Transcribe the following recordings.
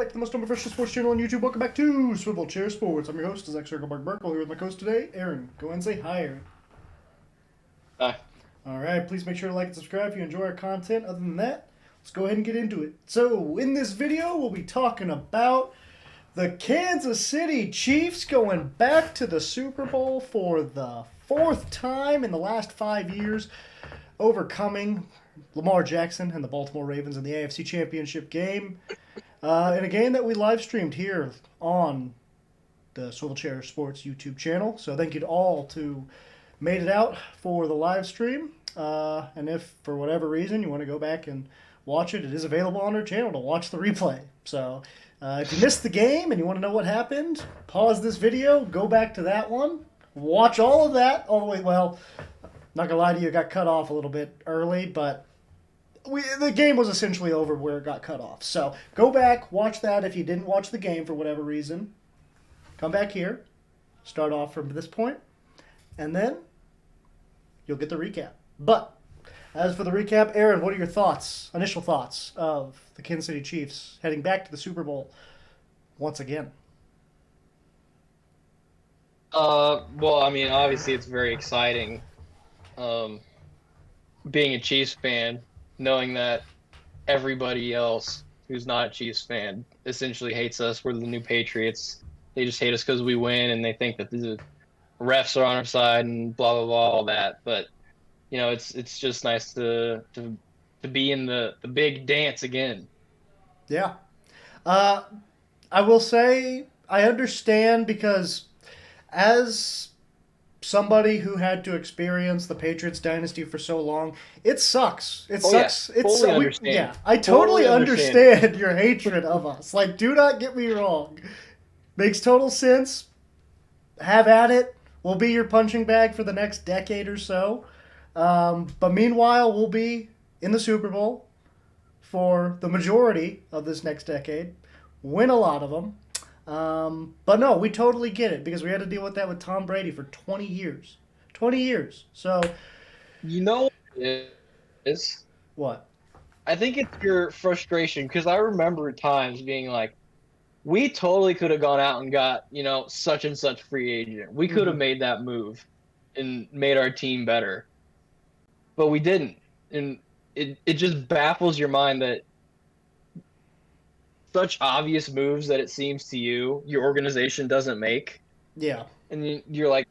back to the most unprofessional sports channel on YouTube. Welcome back to Swivel Chair Sports. I'm your host, Zach Circlebark Burkle, here with my host today, Aaron. Go ahead and say hi, Aaron. Hi. Alright, please make sure to like and subscribe if you enjoy our content. Other than that, let's go ahead and get into it. So, in this video, we'll be talking about the Kansas City Chiefs going back to the Super Bowl for the fourth time in the last 5 years, overcoming Lamar Jackson and the Baltimore Ravens in the AFC Championship game. In a game that we live streamed here on the Swivel Chair Sports YouTube channel. So thank you to all who made it out for the live stream. And if for whatever reason you want to go back and watch it, it is available on our channel to watch the replay. So if you missed the game and you want to know what happened, pause this video, go back to that one, watch all of that all the way. Well, not gonna lie to you, it got cut off a little bit early, but the game was essentially over where it got cut off. So go back, watch that if you didn't watch the game for whatever reason. Come back here, start off from this point, and then you'll get the recap. But as for the recap, Aaron, what are your thoughts, initial thoughts of the Kansas City Chiefs heading back to the Super Bowl once again? Well, I mean, obviously it's very exciting. Being a Chiefs fan, knowing that everybody else who's not a Chiefs fan essentially hates us. We're the new Patriots. They just hate us because we win, and they think that the refs are on our side and blah blah blah, all that. But you know, it's just nice to be in the big dance again. Yeah. I will say I understand because as somebody who had to experience the Patriots dynasty for so long, it sucks. It sucks. Yeah, fully understand. Yeah, I totally understand your hatred of us. Like, do not get me wrong. Makes total sense. Have at it. We'll be your punching bag for the next decade or so. But meanwhile, we'll be in the Super Bowl for the majority of this next decade. Win a lot of them. But no, we totally get it because we had to deal with that with Tom Brady for 20 years. 20 years. So, You know what it is? what? I think it's your frustration because I remember times being like, we totally could have gone out and got, such and such free agent. We could have made that move and made our team better. But we didn't. And it just baffles your mind that such obvious moves that it seems to you, your organization doesn't make. Yeah. And you're like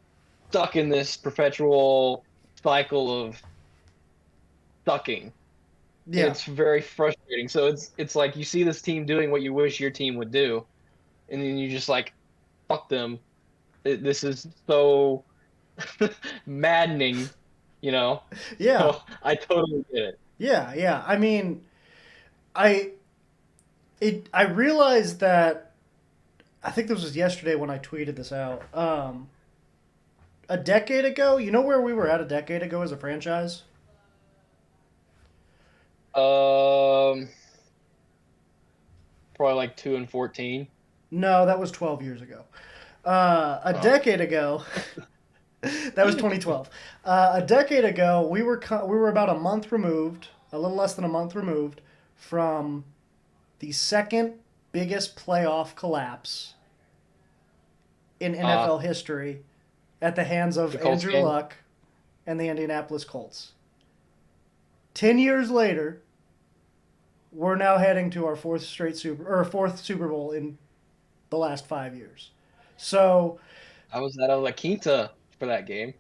stuck in this perpetual cycle of sucking. Yeah. And it's very frustrating. So it's like you see this team doing what you wish your team would do, and then you just like, fuck them. This is so maddening, Yeah. So I totally get it. Yeah. I mean, I realized that, I think this was yesterday when I tweeted this out. A decade ago, you know where we were at a decade ago as a franchise? Probably like 2-14. No, that was 12 years ago. A decade ago, that was 2012. A decade ago, we were about a month removed, a little less than a month removed, from the second biggest playoff collapse in NFL history at the hands of Andrew Luck and the Indianapolis Colts. 10 years later, we're now heading to our fourth Super Bowl in the last 5 years. So I was at La Quinta for that game.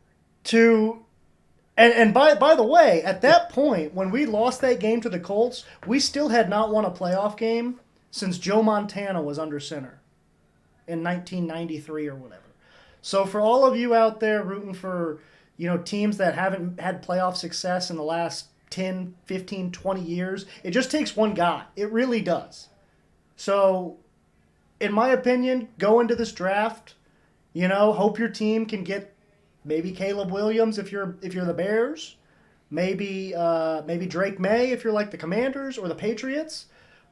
And by the way, at that point, when we lost that game to the Colts, we still had not won a playoff game since Joe Montana was under center in 1993 or whatever. So for all of you out there rooting for, teams that haven't had playoff success in the last 10, 15, 20 years, it just takes one guy. It really does. So, in my opinion, go into this draft, hope your team can get maybe Caleb Williams if you're the Bears, maybe Drake May if you're like the Commanders or the Patriots.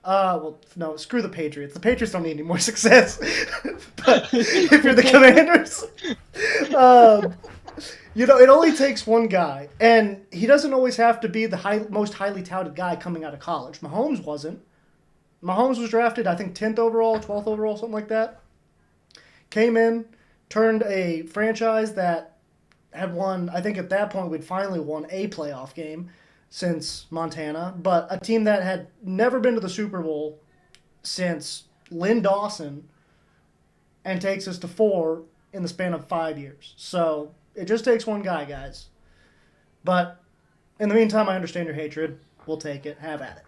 Well, no, screw the Patriots. The Patriots don't need any more success. But if you're the Commanders, it only takes one guy, and he doesn't always have to be the most highly touted guy coming out of college. Mahomes wasn't. Mahomes was drafted, I think, 10th overall, 12th overall, something like that. Came in, turned a franchise that had won, I think at that point we'd finally won a playoff game since Montana, but a team that had never been to the Super Bowl since Lynn Dawson, and takes us to 4 in the span of 5 years. So it just takes one guy, guys. But in the meantime, I understand your hatred. We'll take it. Have at it.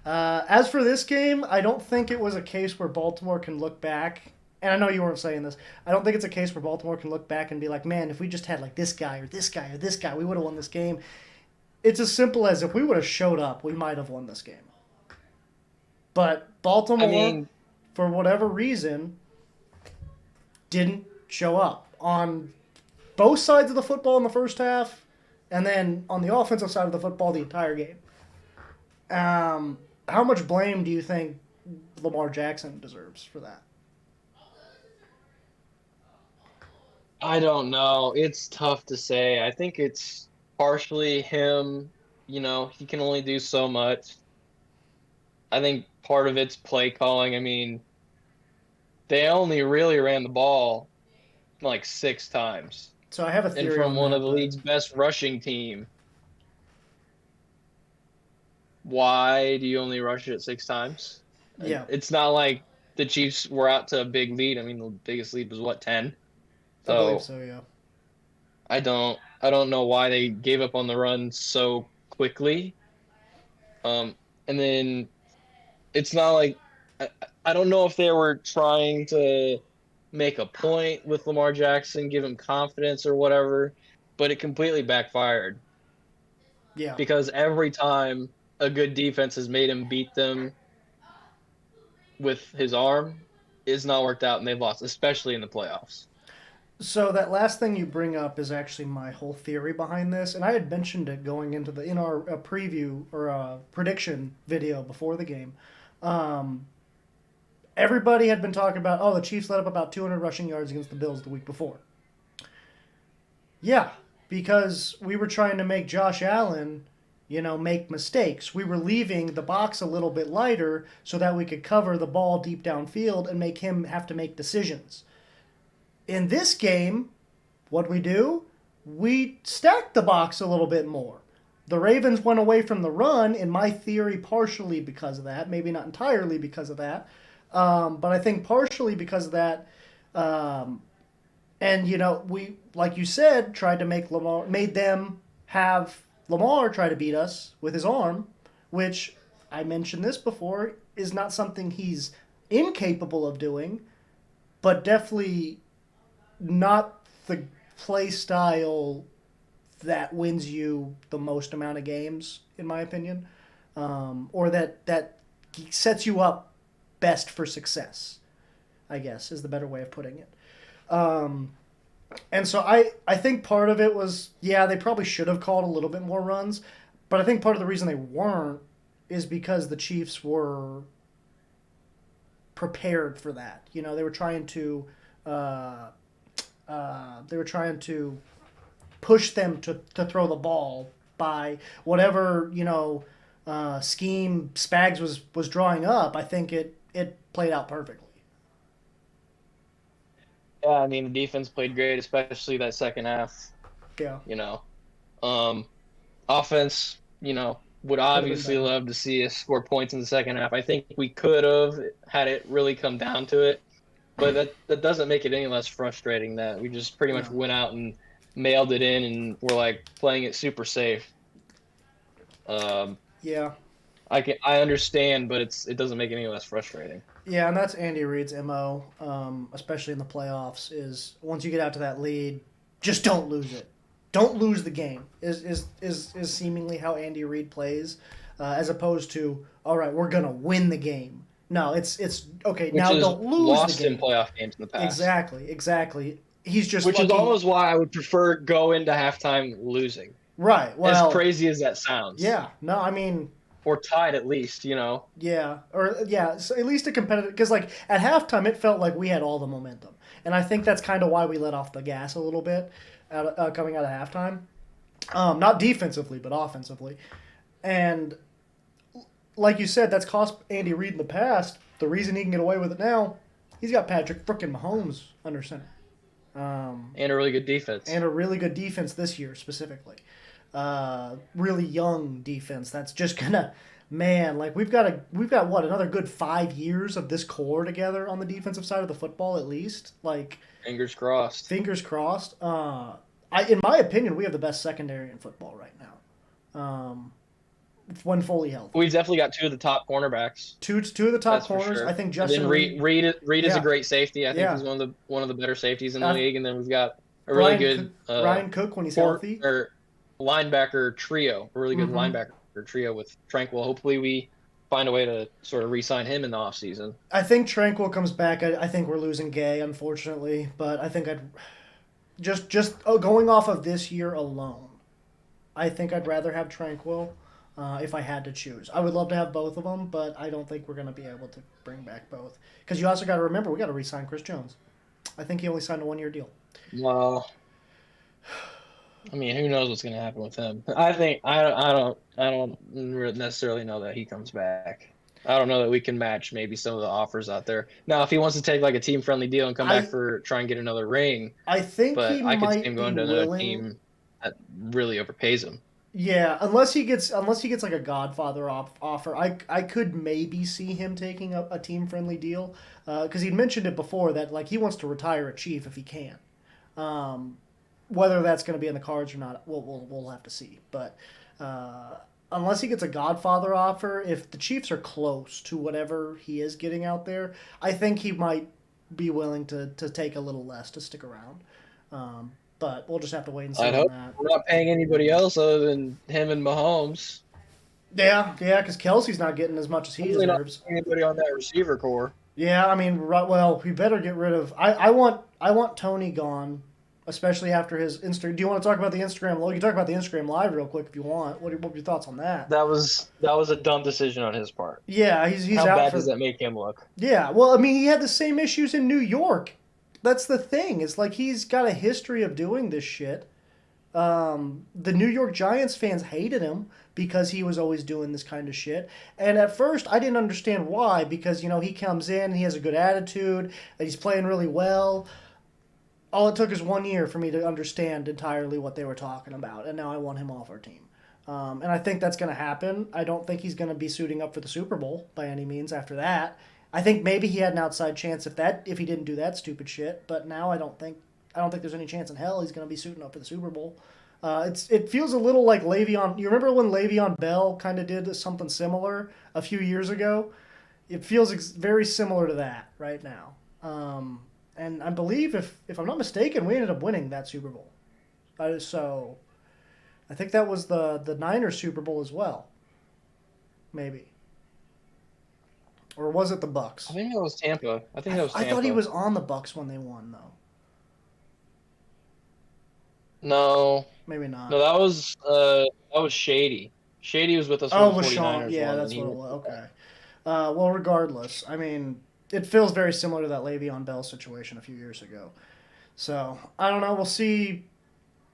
As for this game, I don't think it was a case where Baltimore can look back. And I know you weren't saying this. I don't think it's a case where Baltimore can look back and be like, man, if we just had like this guy or this guy or this guy, we would have won this game. It's as simple as if we would have showed up, we might have won this game. But Baltimore, for whatever reason, didn't show up on both sides of the football in the first half, and then on the offensive side of the football the entire game. How much blame do you think Lamar Jackson deserves for that? I don't know. It's tough to say. I think it's partially him. He can only do so much. I think part of it's play calling. I mean, they only really ran the ball like 6 times. So I have a theory and from on one that, of the league's best rushing team. Why do you only rush it 6 times? Yeah. It's not like the Chiefs were out to a big lead. I mean, the biggest lead was 10? I believe so, yeah. I don't know why they gave up on the run so quickly. And then it's not like I don't know if they were trying to make a point with Lamar Jackson, give him confidence or whatever, but it completely backfired. Yeah. Because every time a good defense has made him beat them with his arm, it's not worked out and they've lost, especially in the playoffs. So that last thing you bring up is actually my whole theory behind this, and I had mentioned it going into in our preview or prediction video before the game. Everybody had been talking about, the Chiefs let up about 200 rushing yards against the Bills the week before. Yeah, because we were trying to make Josh Allen, make mistakes. We were leaving the box a little bit lighter so that we could cover the ball deep downfield and make him have to make decisions. In this game, what we do? We stacked the box a little bit more. The Ravens went away from the run, in my theory, partially because of that. Maybe not entirely because of that. But I think partially because of that. And, we, like you said, tried to made them have Lamar try to beat us with his arm, which, I mentioned this before, is not something he's incapable of doing, but definitely not the play style that wins you the most amount of games, in my opinion, or that sets you up best for success, I guess, is the better way of putting it. And so I think part of it was, they probably should have called a little bit more runs, but I think part of the reason they weren't is because the Chiefs were prepared for that. They were trying to push them to throw the ball by whatever scheme Spags was drawing up. I think it played out perfectly. Yeah, I mean, the defense played great, especially that second half. Yeah. Offense, would obviously love to see us score points in the second half. I think we could have had it really come down to it, but that doesn't make it any less frustrating that we just pretty much went out and mailed it in and we're like playing it super safe. Yeah. I understand, but it doesn't make it any less frustrating. Yeah, and that's Andy Reid's MO, especially in the playoffs, is once you get out to that lead, just don't lose it. Don't lose the game is seemingly how Andy Reid plays, as opposed to, all right, we're going to win the game. No, it's okay, now don't lose lost the game. in playoff games in the past. Exactly. He's just Which is almost why I would prefer go into halftime losing. Right, well. As crazy as that sounds. Yeah, no, I mean. Or tied at least, Yeah, so at least a competitive, because like at halftime it felt like we had all the momentum, and I think that's kind of why we let off the gas a little bit, coming out of halftime, not defensively but offensively, and like you said, that's cost Andy Reid in the past. The reason he can get away with it now, he's got Patrick frickin' Mahomes under center. And a really good defense. And a really good defense this year specifically. Really young defense that's just gonna, man, like we've got what, another good 5 years of this core together on the defensive side of the football at least. Like Fingers crossed. fingers crossed. In my opinion, we have the best secondary in football right now. When fully healthy. We've definitely got two of the top cornerbacks. Two of the top That's for corners. sure. I think And Justin then Reed is Yeah. a great safety. I think Yeah. he's one of the better safeties in the Uh, league. And then we've got a really good Ryan Cook when he's court- healthy. or linebacker trio, a really good Mhm. linebacker trio with Tranquil. Hopefully we find a way to sort of re-sign him in the offseason. I think Tranquil comes back. I think we're losing Gay, unfortunately, but I think I'd just going off of this year alone, I think I'd rather have Tranquil if I had to choose. I would love to have both of them, but I don't think we're going to be able to bring back both. Because you also got to remember, we got to re-sign Chris Jones. I think he only signed a 1-year deal. Well, I mean, who knows what's going to happen with him? I think I don't necessarily know that he comes back. I don't know that we can match maybe some of the offers out there. Now, if he wants to take like a team-friendly deal and come back for try and get another ring, I think but he I could might see him be going to another willing. team that really overpays him. Yeah, unless he gets like a Godfather offer, I could maybe see him taking a team friendly deal because he'd mentioned it before that like he wants to retire a Chief if he can. Whether that's going to be in the cards or not, we'll have to see. But unless he gets a Godfather offer, if the Chiefs are close to whatever he is getting out there, I think he might be willing to take a little less to stick around. But we'll just have to wait and see I'd on hope that. we're not paying anybody else other than him and Mahomes. Yeah, because Kelsey's not getting as much as he Probably not deserves. paying anybody on that receiver core. Yeah, I mean, well, we better get rid of. I want Tony gone, especially after his Instagram. Do you want to talk about the Instagram? Well, you can talk about the Instagram live real quick if you want. What are your thoughts on that? That was a dumb decision on his part. Yeah, he's How out bad for. does that make him look? Yeah, well, I mean, he had the same issues in New York. That's the thing. It's like he's got a history of doing this shit. The New York Giants fans hated him because he was always doing this kind of shit. And at first, I didn't understand why, because, he comes in, he has a good attitude, and he's playing really well. All it took is 1 year for me to understand entirely what they were talking about, and now I want him off our team. And I think that's going to happen. I don't think he's going to be suiting up for the Super Bowl by any means after that. I think maybe he had an outside chance if he didn't do that stupid shit, but now I don't think there's any chance in hell he's going to be suiting up for the Super Bowl. It feels a little like Le'Veon. You remember when Le'Veon Bell kind of did something similar a few years ago? It feels very similar to that right now. And I believe, if I'm not mistaken, we ended up winning that Super Bowl. So I think that was the Niners Super Bowl as well. Maybe. Or was it the Bucks? I think that was Tampa. I thought he was on the Bucks when they won, though. No. Maybe not. No, that was Shady. Shady was with us Oh, when the with 49ers Sean. Yeah, won, that's and what it was. Okay. Well, regardless, I mean, it feels very similar to that Le'Veon Bell situation a few years ago. So, I don't know. We'll see.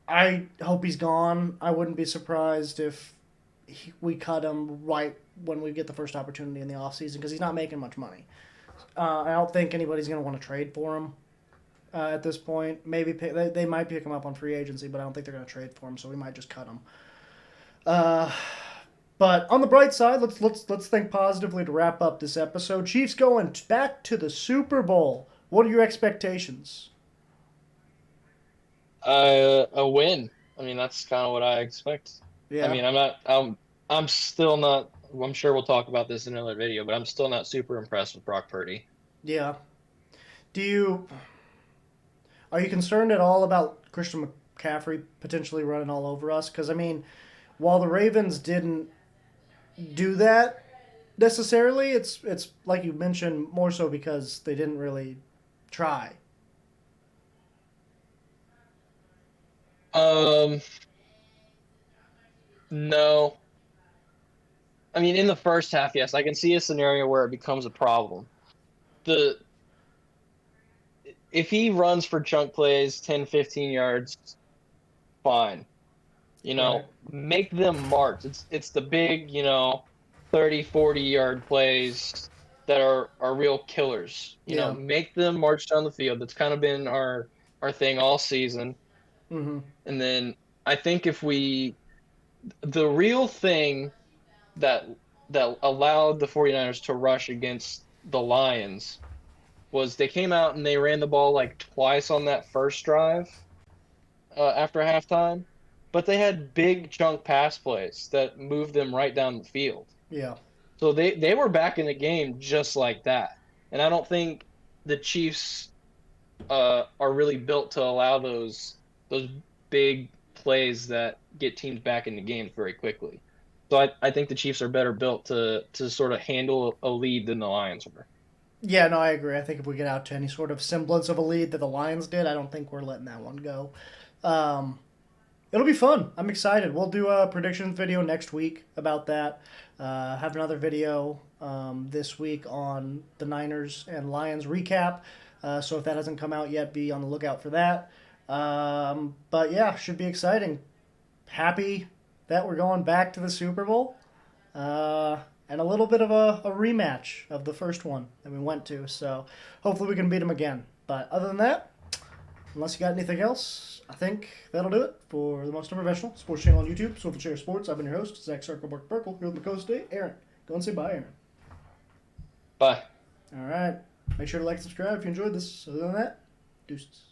I hope he's gone. I wouldn't be surprised if we cut him right when we get the first opportunity in the offseason because he's not making much money. I don't think anybody's going to want to trade for him at this point. Maybe they might pick him up on free agency, but I don't think they're going to trade for him, so we might just cut him. But on the bright side, let's think positively to wrap up this episode. Chiefs going back to the Super Bowl. What are your expectations? A win. I mean, that's kind of what I expect. Yeah. I mean, I'm still not. I'm sure we'll talk about this in another video, but I'm still not super impressed with Brock Purdy. Yeah. Are you concerned at all about Christian McCaffrey potentially running all over us? Because, I mean, while the Ravens didn't do that necessarily, it's like you mentioned, more so because they didn't really try. No. I mean, in the first half, yes, I can see a scenario where it becomes a problem. If he runs for chunk plays, 10, 15 yards, fine. Right. Make them march. It's the big, 30, 40-yard plays that are real killers. Yeah. Make them march down the field. That's kind of been our thing all season. Mm-hmm. And then I think the real thing that that allowed the 49ers to rush against the Lions was they came out and they ran the ball like twice on that first drive after halftime, but they had big chunk pass plays that moved them right down the field. Yeah. So they were back in the game just like that. And I don't think the Chiefs are really built to allow those big plays that get teams back in the game very quickly. So I think the Chiefs are better built to sort of handle a lead than the Lions were. Yeah, no, I agree. I think if we get out to any sort of semblance of a lead that the Lions did, I don't think we're letting that one go. Um, It'll be fun. I'm excited. We'll do a predictions video next week about that. Have another video this week on the Niners and Lions recap. So if that hasn't come out yet, be on the lookout for that. But yeah, should be exciting. Happy that we're going back to the Super Bowl. And a little bit of a rematch of the first one that we went to. So hopefully we can beat them again. But other than that, unless you got anything else, I think that'll do it for the most unprofessional sports channel on YouTube, Swivel Chair Sports. I've been your host, Zach Circlebark Burkle, here with my co-host today, Aaron. Go and say bye, Aaron. Bye. All right. Make sure to like and subscribe if you enjoyed this. Other than that, deuces.